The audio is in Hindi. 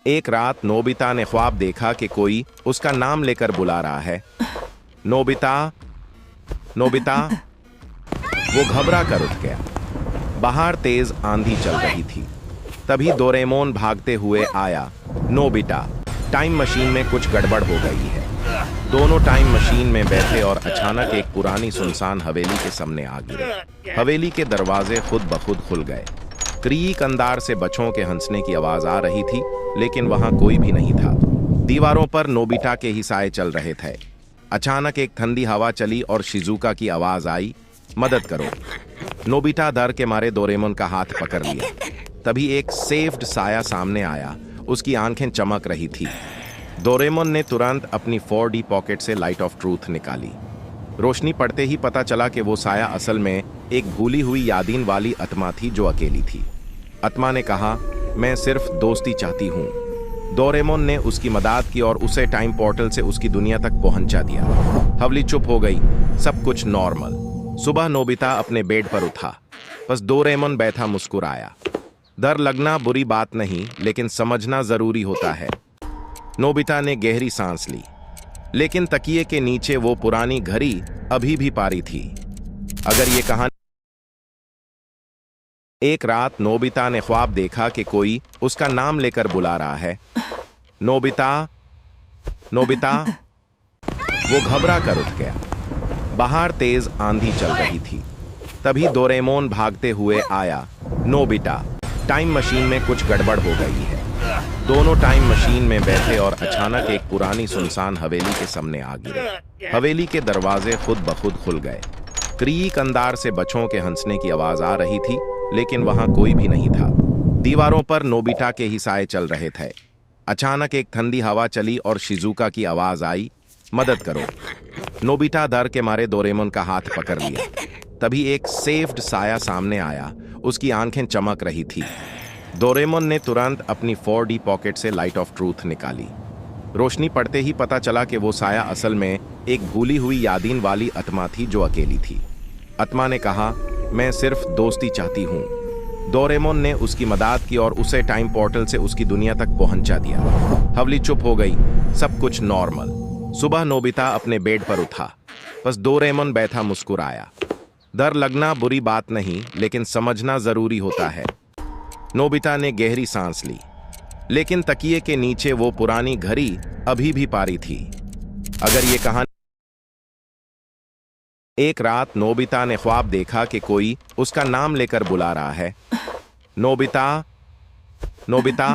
एक रात नोबिता ने ख्वाब देखा कि कोई उसका नाम लेकर बुला रहा है। Nobita, Nobita. वो घबरा कर उठ गया। बाहर तेज आंधी चल रही थी। तभी डोरेमोन भागते हुए आया। नोबिता, टाइम मशीन में कुछ गड़बड़ हो गई है। दोनों टाइम मशीन में बैठे और अचानक एक पुरानी सुनसान हवेली के सामने आ गिरे। हवेली के दरवाजे खुद ब खुद खुल गए। क्रीक अंदार से बच्चों के हंसने की आवाज आ रही थी, लेकिन वहां कोई भी नहीं था। दीवारों पर नोबिता के ही साए चल रहे थे। अचानक एक ठंडी हवा चली और शिजुका की आवाज आई, मदद करो। नोबिता डर के मारे डोरेमोन का हाथ पकड़ लिया। तभी एक सेफ्ड साया सामने आया। उसकी आंखें चमक रही थी। डोरेमोन ने तुरंत अपनी 4D पॉकेट से लाइट ऑफ ट्रूथ निकाली। रोशनी पड़ते ही पता चला कि वो साया असल में एक भूली हुई यादीन वाली आत्मा थी जो अकेली थी। आत्मा ने कहा, मैं सिर्फ दोस्ती चाहती हूँ। डोरेमोन ने उसकी मदद की और उसे टाइम पोर्टल से उसकी दुनिया तक पहुंचा दिया। हवेली चुप हो गई। सब कुछ नॉर्मल। सुबह नोबिता अपने बेड पर उठा। बस डोरेमोन बैठा मुस्कुराया। डर लगना बुरी बात नहीं, लेकिन समझना जरूरी होता है। नोबिता ने गहरी सांस ली, लेकिन तकिए के नीचे वो पुरानी घड़ी अभी भी पारी थी। अगर ये कहानी। एक रात नोबिता ने ख्वाब देखा कि कोई उसका नाम लेकर बुला रहा है। Nobita, Nobita. वो घबरा कर उठ गया। बाहर तेज आंधी चल रही थी। तभी डोरेमोन भागते हुए आया। नोबिता, टाइम मशीन में कुछ गड़बड़ हो गई है। दोनों टाइम मशीन में बैठे और अचानक एक पुरानी सुनसान हवेली के सामने आ गिरे। हवेली के दरवाजे खुद ब खुद खुल गए। क्रीक अंदार से बच्चों के हंसने की आवाज आ रही थी, लेकिन वहां कोई भी नहीं था। दीवारों पर नोबिता के ही साए चल रहे थे। अचानक एक ठंडी हवा चली और शिजुका की आवाज आई, मदद करो। नोबिता डर के मारे डोरेमोन का हाथ पकड़ लिया। तभी एक सेफ्ड साया सामने आया। उसकी आंखें चमक रही थी। डोरेमोन ने तुरंत अपनी 4D पॉकेट से लाइट ऑफ ट्रूथ निकाली। रोशनी पड़ते ही पता चला कि वो साया असल में एक भूली हुई यादीन वाली आत्मा थी जो अकेली थी। आत्मा ने कहा, मैं सिर्फ दोस्ती चाहती हूँ। डोरेमोन ने उसकी मदद की और उसे टाइम पोर्टल से उसकी दुनिया तक पहुंचा दिया। हवेली चुप हो गई। सब कुछ नॉर्मल। सुबह नोबिता अपने बेड पर उठा। बस डोरेमोन बैठा मुस्कुराया। डर लगना बुरी बात नहीं, लेकिन समझना जरूरी होता है। नोबिता ने गहरी सांस ली, लेकिन तकिए के नीचे वो पुरानी घड़ी अभी भी पारी थी। अगर ये कहानी। एक रात नोबिता ने ख्वाब देखा कि कोई उसका नाम लेकर बुला रहा है। Nobita, Nobita.